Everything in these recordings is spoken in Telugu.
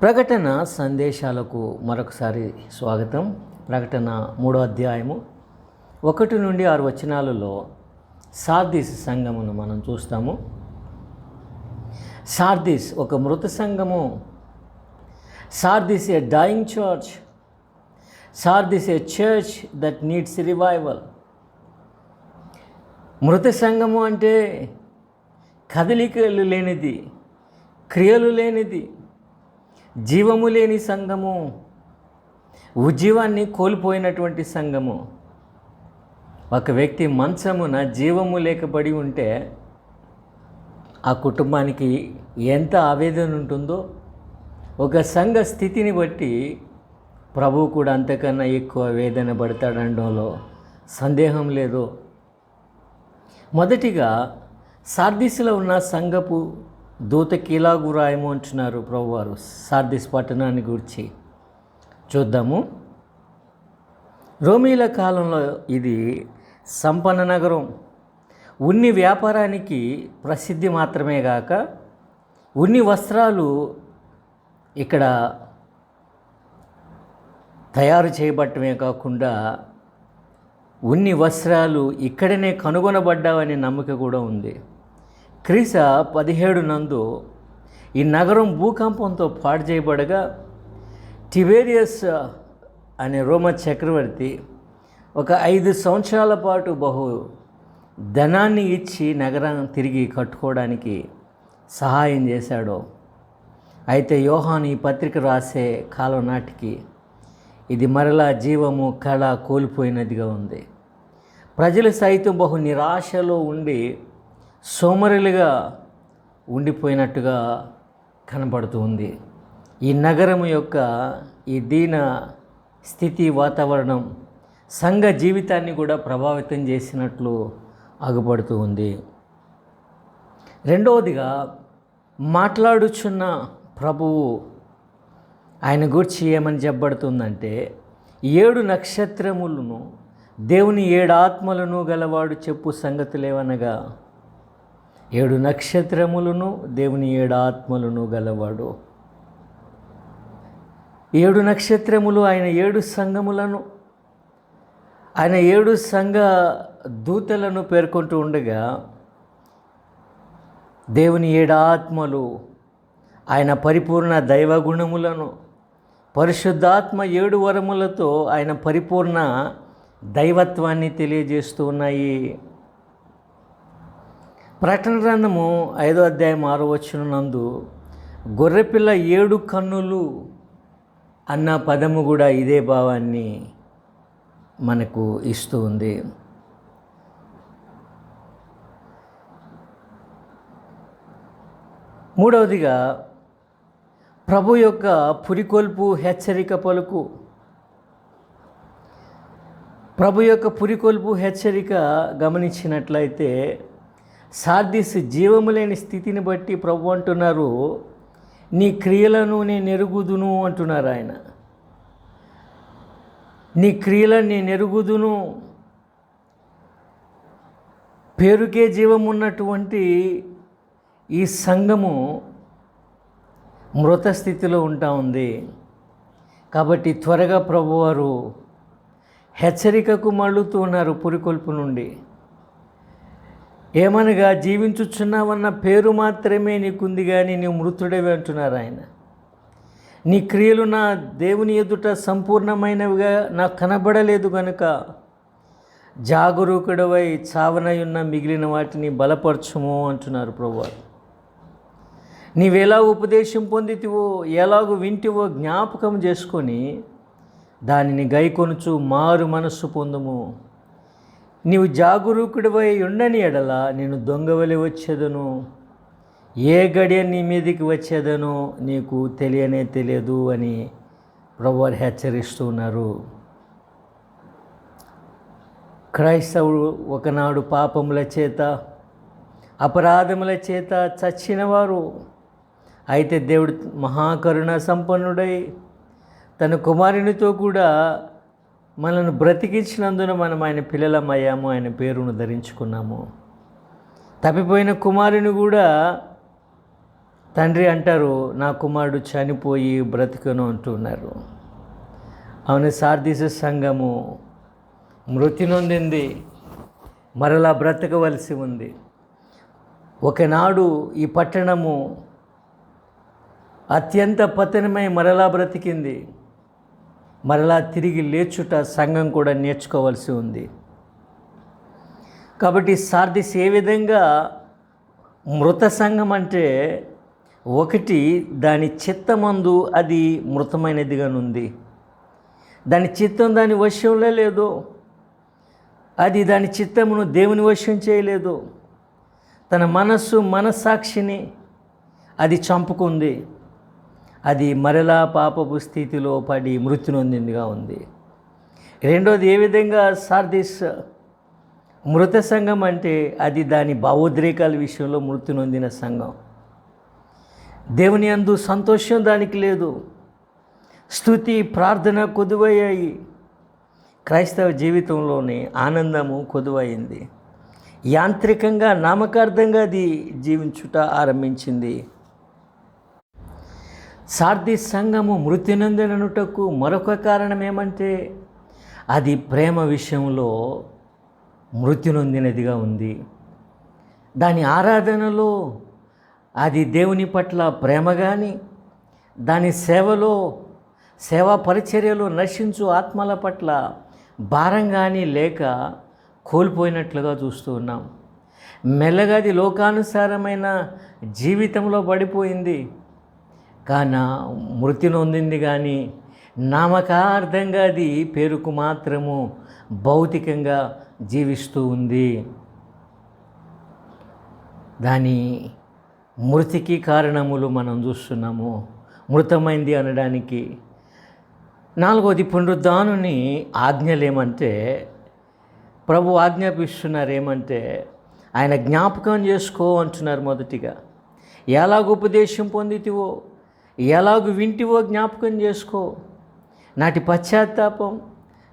ప్రకటన సందేశాలకు మరొకసారి స్వాగతం. ప్రకటన 3వ అధ్యాయము 1 నుండి 6 వచనాలలో సార్దీస్ సంఘమును మనం చూస్తాము. సార్దీస్ ఒక మృత సంఘము. Sardis a dying church. Sardis a church that needs revival. మృత సంఘము అంటే కదలికలు లేనిది, క్రియలు లేనిది, జీవము లేని సంఘము, ఉజ్జీవాన్ని కోల్పోయినటువంటి సంఘము. ఒక వ్యక్తి మంచమున జీవము లేకబడి ఉంటే ఆ కుటుంబానికి ఎంత ఆవేదన ఉంటుందో ఒక సంఘ స్థితిని బట్టి ప్రభువు కూడా అంతకన్నా ఎక్కువ వేదన పడతాడనడంలో సందేహం లేదు. మొదటిగా సార్దీస్లో ఉన్న సంఘపు దూతకి ఇలాగు రాయము అంటున్నారు ప్రభువారు. సార్దీస్ పట్టణాన్ని గురించి చూద్దాము. రోమీల కాలంలో ఇది సంపన్న నగరం. ఉన్ని వ్యాపారానికి ప్రసిద్ధి మాత్రమే కాక ఉన్ని వస్త్రాలు ఇక్కడ తయారు చేయబట్టమే కాకుండా ఉన్ని వస్త్రాలు ఇక్కడనే కనుగొనబడ్డావనే నమ్మకం కూడా ఉంది. క్రీస్తు 17 నందు ఈ నగరం భూకంపంతో పాడు చేయబడగా టిబేరియస్ అనే రోమ చక్రవర్తి ఒక 5 సంవత్సరాల పాటు బహు ధనాన్ని ఇచ్చి నగరం తిరిగి కట్టుకోవడానికి సహాయం చేశాడు. అయితే యోహాను ఈ పత్రిక రాసే కాలం నాటికి ఇది మరలా జీవము కళ కోల్పోయినదిగా ఉంది. ప్రజలు సైతం బహు నిరాశలో ఉండి సోమరులుగా ఉండిపోయినట్టుగా కనబడుతూ ఉంది. ఈ నగరం యొక్క ఈ దీన స్థితి వాతావరణం సంఘ జీవితాన్ని కూడా ప్రభావితం చేసినట్లు అగుపడుతూ ఉంది. రెండవదిగా మాట్లాడుచున్న ప్రభువు ఆయన గూర్చి ఏమని చెప్పబడుతుందంటే 7 నక్షత్రములను దేవుని 7 ఆత్మలను గలవాడు చెప్పు సంగతులేవనగా 7 నక్షత్రములను దేవుని 7 ఆత్మలను గలవాడు. 7 నక్షత్రములు ఆయన 7 సంఘములను, ఆయన 7 సంఘ దూతలను పేర్కొంటూ ఉండగా దేవుని 7 ఆత్మలు ఆయన పరిపూర్ణ దైవగుణములను, పరిశుద్ధాత్మ 7 వరములతో ఆయన పరిపూర్ణ దైవత్వాన్ని తెలియజేస్తూ ఉన్నాయి. ప్రకటన గ్రంథము 5వ అధ్యాయం 6వ వచనం నందు గొర్రెపిల్ల 7 కన్నులు అన్న పదము కూడా ఇదే భావాన్ని మనకు ఇస్తూ ఉంది. మూడవదిగా ప్రభు యొక్క పురికొల్పు హెచ్చరిక పలుకు. ప్రభు యొక్క పురికొల్పు హెచ్చరిక గమనించినట్లయితే సార్దీస్ జీవము లేని స్థితిని బట్టి ప్రభు అంటున్నారు, నీ క్రియలను నేను ఎరుగుదును అంటున్నారు ఆయన. నీ క్రియలను నేను ఎరుగుదును. పేరుకే జీవం ఉన్నటువంటి ఈ సంఘము మృత స్థితిలో ఉంటా ఉంది. కాబట్టి త్వరగా ప్రభువారు హెచ్చరికకు మళ్ళుతూ ఉన్నారు పురికొల్పు నుండి. ఏమనగా జీవించుచున్నావన్న పేరు మాత్రమే నీకుంది కానీ నీవు మృతుడేవి అంటున్నారు ఆయన. నీ క్రియలు నా దేవుని ఎదుట సంపూర్ణమైనవిగా నాకు కనబడలేదు కనుక జాగరూకుడవై చావనయున్న మిగిలిన వాటిని బలపరచుము అంటున్నారు ప్రభువారు. నీవెలా ఉపదేశం పొందితివో, ఎలాగో వింటివో జ్ఞాపకం చేసుకొని దానిని గైకొనుచు మారు మనస్సు పొందుము. నీవు జాగరూకుడివై ఉండని ఎడల నేను దొంగవలి వచ్చేదను, ఏ గడియ నీ మీదికి వచ్చేదనో నీకు తెలియదు అని ప్రభువారు హెచ్చరిస్తూ ఉన్నారు. క్రైస్తవుడు ఒకనాడు పాపముల చేత అపరాధముల చేత చచ్చినవారు. అయితే దేవుడు మహాకరుణ సంపన్నుడై తన కుమారునితో కూడా మనల్ని బ్రతికించినందున మనం ఆయన పిల్లలమయ్యాము, ఆయన పేరును ధరించుకున్నాము. తప్పిపోయిన కుమారుని కూడా తండ్రి అంటారు, నా కుమారుడు చనిపోయి బ్రతికను అంటున్నారు. అవును, సార్దీసు సంఘము మృతి నొందింది, మరలా బ్రతకవలసి ఉంది. ఒకనాడు ఈ పట్టణము అత్యంత పతనమై మరలా బ్రతికింది. మరలా తిరిగి లేచుట సంఘం కూడా నేర్చుకోవాల్సి ఉంది. కాబట్టి సార్దీస్ ఏ విధంగా మృత సంఘం అంటే, ఒకటి, దాని చిత్తమందు అది మృతమైనదిగానుంది. దాని చిత్తం దాని వశంలో లేదు. అది దాని చిత్తమును దేవుని వశం చేయలేదు. తన మనస్సాక్షిని అది చంపుకుంది. అది మరలా పాపపు స్థితిలో పడి మృతి నొందిందిగా ఉంది. రెండోది, ఏ విధంగా సార్దీస్ మృత సంఘం అంటే, అది దాని భావోద్రేకాల విషయంలో మృతి నొందిన సంఘం. దేవుని యందు సంతోషం దానికి లేదు. స్తుతి ప్రార్థన కొదువయ్యాయి. క్రైస్తవ జీవితంలోని ఆనందము కొదువైంది. యాంత్రికంగా నామకార్థంగా అది జీవించుట ఆరంభించింది. సార్దీస్ సంఘము మృతి నొందిననుటకు మరొక కారణం ఏమంటే, అది ప్రేమ విషయంలో మృతి నొందినదిగా ఉంది. దాని ఆరాధనలో అది దేవుని పట్ల ప్రేమ కానీ, దాని సేవా పరిచర్యలో నశించు ఆత్మల పట్ల భారం కానీ లేక కోల్పోయినట్లుగా చూస్తూ ఉన్నాం. మెల్లగా అది లోకానుసారమైన జీవితంలో పడిపోయింది. కాన మృతి నొందింది కానీ నామకార్థంగా అది పేరుకు మాత్రము భౌతికంగా జీవిస్తూ ఉంది. దాని మృతికి కారణములు మనం చూస్తున్నాము. మృతమైంది అనడానికి. నాలుగోది, పునరుద్ధానుని ఆజ్ఞలు ఏమంటే, ప్రభు ఆజ్ఞాపిస్తున్నారు ఏమంటే, ఆయన జ్ఞాపకం చేసుకో అంటున్నారు. మొదటిగా, ఎలాగ ఉపదేశం పొందితివో, ఎలాగ వింటివో జ్ఞాపకం చేసుకో. నాటి పశ్చాత్తాపం,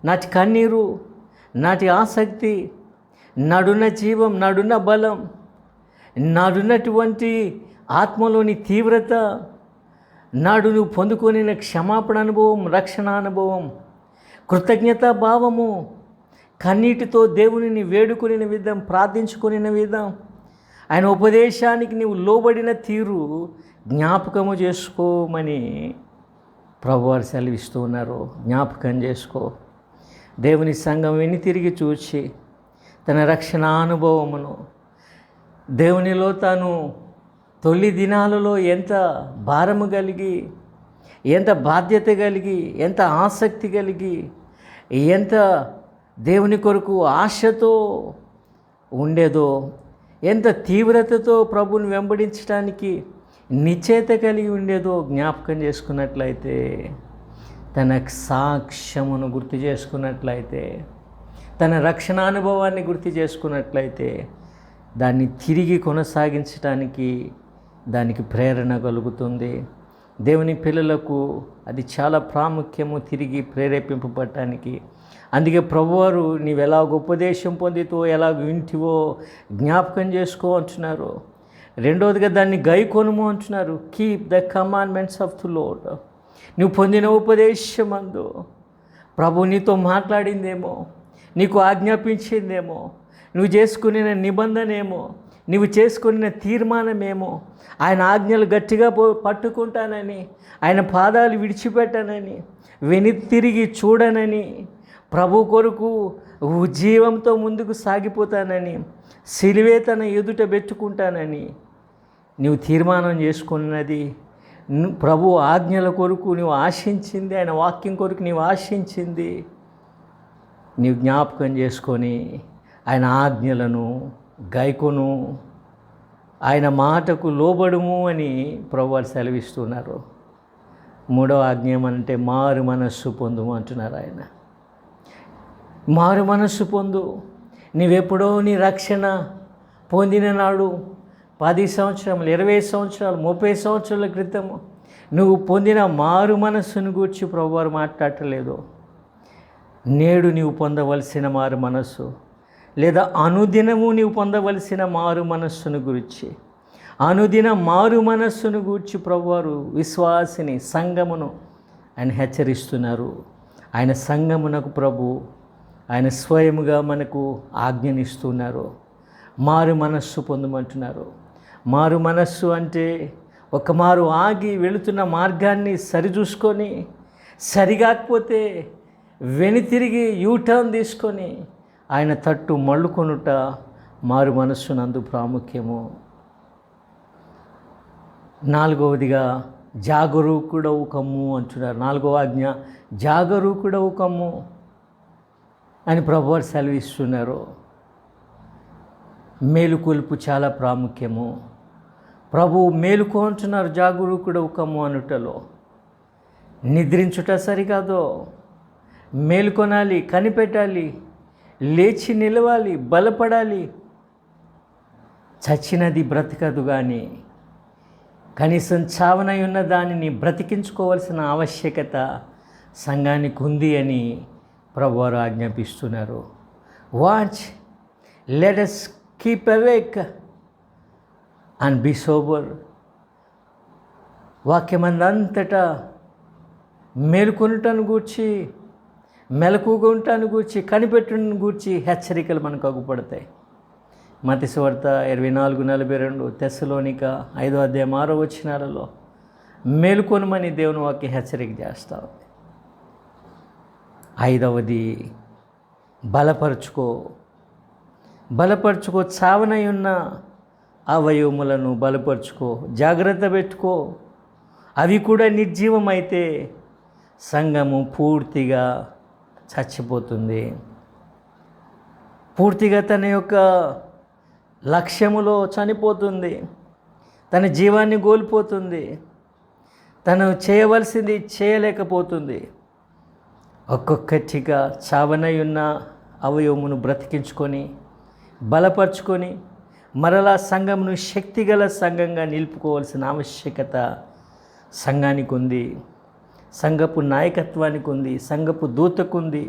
నాటి కన్నీరు, నాటి ఆసక్తి, నడున్న జీవం, నడున్న బలం, నాడున్నటువంటి ఆత్మలోని తీవ్రత, నాడు నువ్వు పొందుకొనిన క్షమాపణ అనుభవం, రక్షణ అనుభవం, కృతజ్ఞతా భావము, కన్నీటితో దేవునిని వేడుకొనిన విధం, ప్రార్థించుకొనిన విధం, ఆయన ఉపదేశానికి నీవు లోబడిన తీరు జ్ఞాపకము చేసుకోమని ప్రభువారు సెలవిస్తూ ఉన్నారు. జ్ఞాపకం చేసుకో. దేవుని సంఘం వెని తిరిగి చూచి తన రక్షణ అనుభవమును, దేవునిలో తాను తొలి దినాలలో ఎంత భారము కలిగి, ఎంత బాధ్యత కలిగి, ఎంత ఆసక్తి కలిగి, ఎంత దేవుని కొరకు ఆశతో ఉండేదో, ఎంత తీవ్రతతో ప్రభుని వెంబడించడానికి నిశ్చయిత కలిగి ఉండేదో జ్ఞాపకం చేసుకున్నట్లయితే, తన సాక్ష్యమును గుర్తు చేసుకున్నట్లయితే, తన రక్షణ అనుభవాన్ని గుర్తు చేసుకున్నట్లయితే, దాన్ని తిరిగి కొనసాగించడానికి దానికి ప్రేరణ కలుగుతుంది. దేవుని పిల్లలకు అది చాలా ప్రాముఖ్యము, తిరిగి ప్రేరేపింపబడటానికి. అందుకే ప్రభువారు నీవు ఎలాగ ఉపదేశం పొందితో, ఎలాగ వింటివో జ్ఞాపకం చేసుకో అంటున్నారు. రెండవదిగా, దాన్ని గైకొనుము అంటున్నారు. Keep the commandments of the lord. నువ్వు పొందిన ఉపదేశమందు ప్రభు నీతో మాట్లాడిందేమో, నీకు ఆజ్ఞాపించిందేమో, నువ్వు చేసుకునే నిబంధనేమో, నువ్వు చేసుకున్న తీర్మానమేమో, ఆయన ఆజ్ఞలు గట్టిగా పట్టుకుంటానని, ఆయన పాదాలు విడిచిపెట్టానని, వెనుతిరిగి చూడనని, ప్రభు కొరకు జీవంతో ముందుకు సాగిపోతానని, సిలువే తన ఎదుట పెట్టుకుంటానని నీవు తీర్మానం చేసుకున్నది, ప్రభు ఆజ్ఞల కొరకు నీవు ఆశించింది, ఆయన వాక్యం కొరకు నీవు ఆశించింది, నీవు జ్ఞాపకం చేసుకొని ఆయన ఆజ్ఞలను గైకొను, ఆయన మాటకు లోబడుము అని ప్రభువారు సెలవిస్తున్నారు. మూడవ ఆజ్ఞ ఏమంటే, మారు మనస్సు పొందుము అంటున్నారు ఆయన. మారు మనస్సు పొందు. నీవెప్పుడో నీ రక్షణ పొందిన నాడు 10 సంవత్సరాలు, 20 సంవత్సరాలు, 30 సంవత్సరాల క్రితము నువ్వు పొందిన మారు మనస్సును గూర్చి ప్రభువారు మాట్లాడలేదు. నేడు నీవు పొందవలసిన మారు మనస్సు, లేదా అనుదినము నీవు పొందవలసిన మారు మనస్సును గురించి, అనుదిన మారు మనస్సును గూర్చి ప్రభువారు విశ్వాసిని సంఘమును ఆయన హెచ్చరిస్తున్నారు. ఆయన సంఘమునకు ప్రభు ఆయన స్వయముగా మనకు ఆజ్ఞనిస్తున్నారు. మారు మనస్సు పొందమంటున్నారు. మారు మనస్సు అంటే ఒక మారు ఆగి వెళుతున్న మార్గాన్ని సరిచూసుకొని, సరిగాకపోతే వెనుతిరిగి యూటర్న్ తీసుకొని ఆయన తట్టు మళ్ళుకొనుట మారు మనస్సునందు ప్రాముఖ్యము. నాలుగవదిగా జాగరూకుడవు కమ్ము అంటున్నారు. 4వ ఆజ్ఞ జాగరూకుడవు కమ్ము అని ప్రభువారు సెలవిస్తున్నారు. మేలుకొలుపు చాలా ప్రాముఖ్యము. ప్రభు మేలుకో అంటున్నారు జాగరూకుడవు కమ్ము అనుటలో. నిద్రించుట సరికాదో, మేలుకొనాలి, కనిపెట్టాలి, లేచి నిలవాలి, బలపడాలి. చచ్చినది బ్రతకదు, కానీ కనీసం చావనై ఉన్న దానిని బ్రతికించుకోవాల్సిన ఆవశ్యకత సంఘానికి ఉంది అని ప్రభువారు ఆజ్ఞాపిస్తున్నారు. Watch, let us keep awake and be sober. వాక్యమందంతటా మేలుకొనుటను గూర్చి, మెలకుగా ఉండటాన్ని గూర్చి, కనిపెట్టుని గూర్చి హెచ్చరికలు మనకు అగుపడతాయి. మత్తయి సువార్త 24:42, తెస్సలోనిక 5వ అధ్యాయం 6వ వచనాలలో మేలుకొనుమని దేవుని వాక్య హెచ్చరిక చేస్తూ ఉంది. 5వది బలపరుచుకో, చావనై ఉన్న అవయవములను బలపరుచుకో, జాగ్రత్త పెట్టుకో. అవి కూడా నిర్జీవమైతే సంఘము పూర్తిగా చచ్చిపోతుంది. పూర్తిగా తన యొక్క లక్ష్యములో చనిపోతుంది. తన జీవాన్ని కోల్పోతుంది. తను చేయవలసింది చేయలేకపోతుంది. ఒక్కొక్కటిగా చావనై ఉన్న అవయవమును బ్రతికించుకొని, బలపరుచుకొని, మరలా సంఘమును శక్తిగల సంఘంగా నిలుపుకోవాల్సిన ఆవశ్యకత సంఘానికి ఉంది. సంఘపు నాయకత్వానికి ఉంది. సంఘపు దూతకుంది.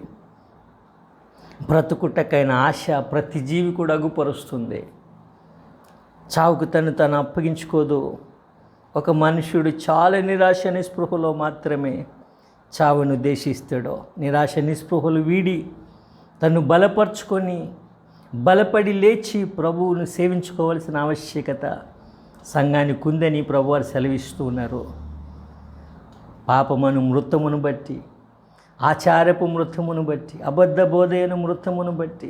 బ్రతుకుటకైన ఆశ ప్రతి జీవి కూడా అగుపరుస్తుంది. చావుకు తను అప్పగించుకోదు. ఒక మనుష్యుడు చాలా నిరాశ నిస్పృహలో మాత్రమే చావును ఉద్దేశిస్తాడో, నిరాశ నిస్పృహలు వీడి తను బలపరుచుకొని, బలపడి లేచి ప్రభువును సేవించుకోవాల్సిన ఆవశ్యకత సంఘానికి ఉందని ప్రభువారు సెలవిస్తూ ఉన్నారు. పాపమను మృతమును బట్టి, ఆచారపు మృతమును బట్టి, అబద్ధ బోధైన మృతమును బట్టి,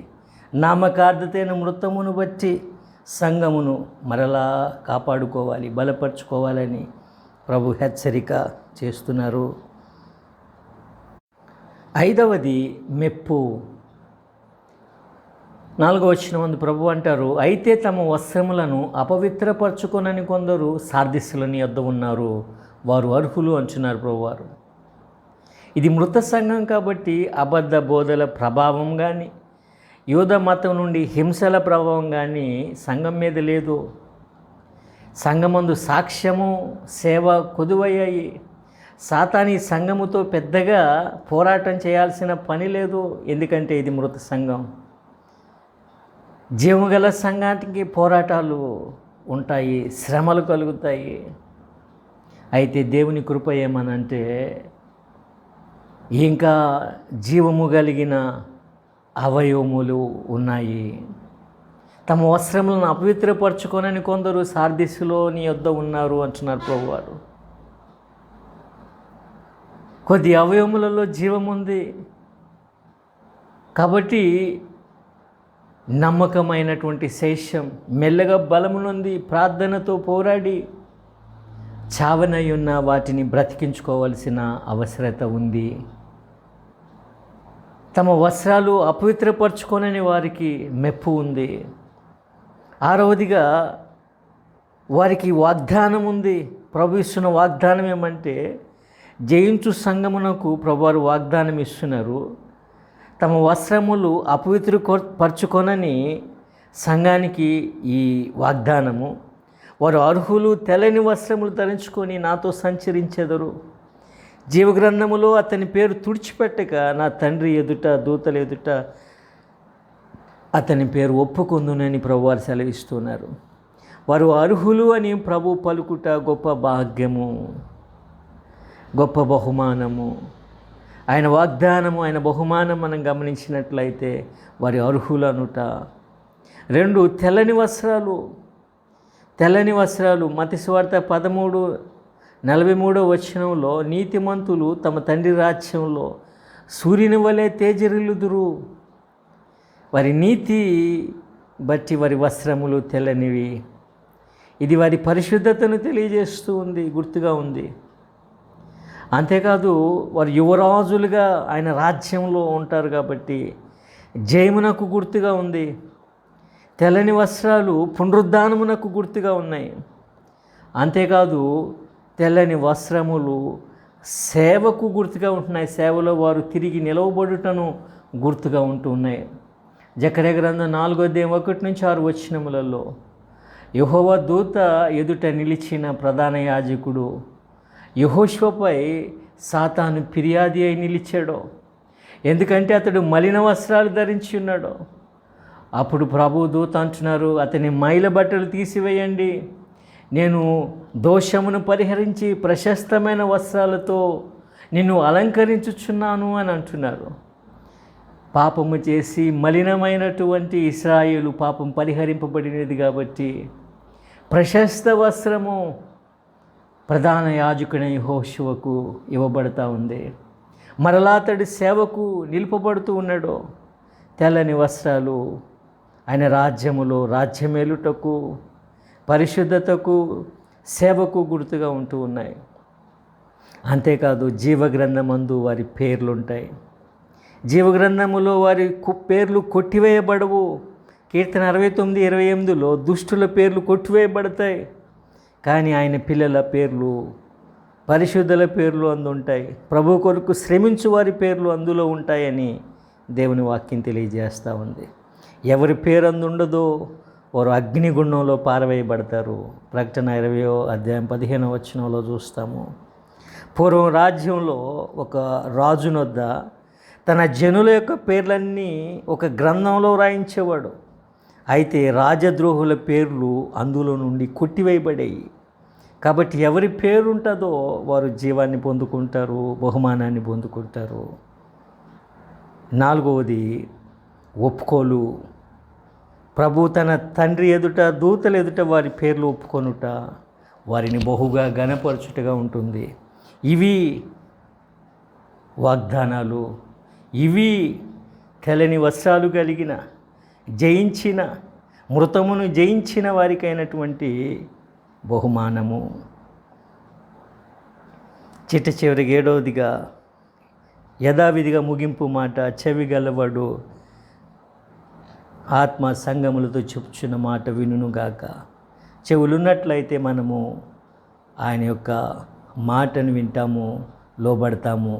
నామకార్థతైన మృతమును బట్టి సంఘమును మరలా కాపాడుకోవాలి, బలపరుచుకోవాలని ప్రభు హెచ్చరిక చేస్తున్నారు. 5వది మెప్పు. 4వ వచనం ప్రభు అంటారు, అయితే తమ వస్త్రములను అపవిత్రపరచుకొనని కొందరు సార్దిస్సులని యొద్ద ఉన్నారు, వారు అర్హులు అంటున్నారు ప్రభువారు. ఇది మృత సంఘం కాబట్టి అబద్ధ బోధల ప్రభావం కానీ, యూద మతం నుండి హింసల ప్రభావం కానీ సంఘం మీద లేదు. సంఘమందు సాక్ష్యము, సేవ కొదువయ్యాయి. సాతాని సంఘముతో పెద్దగా పోరాటం చేయాల్సిన పని లేదు. ఎందుకంటే ఇది మృత సంఘం. జీవగల సంఘానికి పోరాటాలు ఉంటాయి, శ్రమలు కలుగుతాయి. అయితే దేవుని కృప ఏమనంటే, ఇంకా జీవము కలిగిన అవయవములు ఉన్నాయి. తమ వస్త్రములను అపవిత్రపరచుకోనని కొందరు సార్దిస్సులోని యొద్ద ఉన్నారు అంటున్నారు ప్రభువారు. కొద్ది అవయవములలో జీవముంది కాబట్టి నమ్మకమైనటువంటి శేషం మెల్లగా బలమునుంది ప్రార్థనతో పోరాడి చావనై ఉన్న వాటిని బ్రతికించుకోవాల్సిన అవసరత ఉంది. తమ వస్త్రాలు అపవిత్రపరచుకోనని వారికి మెప్పు ఉంది. 6వదిగా వారికి వాగ్దానం ఉంది. ప్రభు ఇస్తున్న వాగ్దానం ఏమంటే, జయించు సంఘమునకు ప్రభువారు వాగ్దానం ఇస్తున్నారు. తమ వస్త్రములు అపవిత్రపరచుకొనని సంఘానికి ఈ వాగ్దానము. వారు అర్హులు, తెల్లని వస్త్రములు ధరించుకొని నాతో సంచరించెదరు. జీవగ్రంథములో అతని పేరు తుడిచిపెట్టక నా తండ్రి ఎదుట, దూతల ఎదుట అతని పేరు ఒప్పుకొందునని ప్రభువారు సెలవిస్తున్నారు. వారు అర్హులు అని ప్రభు పలుకుట గొప్ప భాగ్యము, గొప్ప బహుమానము. ఆయన వాగ్దానము, ఆయన బహుమానం మనం గమనించినట్లయితే వారి అర్హులు అనుట. 2, తెల్లని వస్త్రాలు. తెల్లని వస్త్రాలు. మత్తయి సువార్త 13:43 నీతిమంతులు తమ తండ్రి రాజ్యంలో సూర్యుని వలె తేజరిల్లుదురు. వారి నీతి బట్టి వారి వస్త్రములు తెల్లనివి. ఇది వారి పరిశుద్ధతను తెలియజేస్తూ ఉంది, గుర్తుగా ఉంది. అంతేకాదు వారు యువరాజులుగా ఆయన రాజ్యంలో ఉంటారు కాబట్టి జయమునకు గుర్తుగా ఉంది. తెల్లని వస్త్రాలు పునరుద్ధానమునకు గుర్తుగా ఉన్నాయి. అంతేకాదు తెల్లని వస్త్రములు సేవకు గుర్తుగా ఉంటున్నాయి. సేవలో వారు తిరిగి నిలవబడుటను గుర్తుగా ఉంటున్నాయి. జకర్యా గ్రంథం 4:1-6 యెహోవా దూత ఎదుట నిలిచిన ప్రధాన యాజకుడు యెహోషువపై సాతాను ఫిర్యాది అయి నిలిచాడు. ఎందుకంటే అతడు మలిన వస్త్రాలు ధరించి ఉన్నాడు. అప్పుడు ప్రభు దూత అంటున్నారు, అతని మైల బట్టలు తీసివేయండి, నేను దోషమును పరిహరించి ప్రశస్తమైన వస్త్రాలతో నిన్ను అలంకరించుచున్నాను అని అంటున్నారు. పాపము చేసి మలినమైనటువంటి ఇశ్రాయేలు పాపం పరిహరింపబడినది కాబట్టి ప్రశస్త వస్త్రము ప్రధాన యాజకుని యెహోషువకు ఇవ్వబడతా ఉంది. మరలా అతడి సేవకు నిలుపబడుతూ ఉన్నాడు. తెల్లని వస్త్రాలు ఆయన రాజ్యములో రాజ్యమేలుటకు, పరిశుద్ధతకు, సేవకు గుర్తుగా ఉంటూ ఉన్నాయి. అంతేకాదు జీవగ్రంథమందు వారి పేర్లుంటాయి. జీవగ్రంథములో వారి పేర్లు కొట్టివేయబడవు. కీర్తన 69:28 దుష్టుల పేర్లు కొట్టివేయబడతాయి, కానీ ఆయన పిల్లల పేర్లు, పరిశుద్ధుల పేర్లు అందుంటాయి. ప్రభు కొరకు శ్రమించు వారి పేర్లు అందులో ఉంటాయని దేవుని వాక్యం తెలియజేస్తూ ఉంది. ఎవరి పేరు అందుండదో వారు అగ్నిగుండంలో పారవేయబడతారు. ప్రకటన 20:15 చూస్తాము. పూర్వం రాజ్యంలో ఒక రాజునొద్ద తన జనుల యొక్క పేర్లన్నీ ఒక గ్రంథంలో రాయించేవాడు. అయితే రాజద్రోహుల పేర్లు అందులో నుండి కొట్టివేయబడాయి. కాబట్టి ఎవరి పేరు ఉంటుందో వారు జీవాన్ని పొందుకుంటారు, బహుమానాన్ని పొందుకుంటారు. 4వది ఒప్పుకోలు. ప్రభు తన తండ్రి ఎదుట, దూతల ఎదుట వారి పేర్లు ఒప్పుకొనుట వారిని బహుగా ఘనపరచుటగా ఉంటుంది. ఇవి వాగ్దానాలు. ఇవి తెల్లని వస్త్రాలు కలిగిన, జయించిన, మృతమును జయించిన వారికైనటువంటి బహుమానము. చిట్ట చివరికి 7వదిగా యథావిధిగా ముగింపు మాట, చెవి గలవాడు ఆత్మ సంగములతో చెప్పుచున్న మాట వినుగాక. చెవులున్నట్లయితే మనము ఆయన యొక్క మాటను వింటాము, లోబడతాము.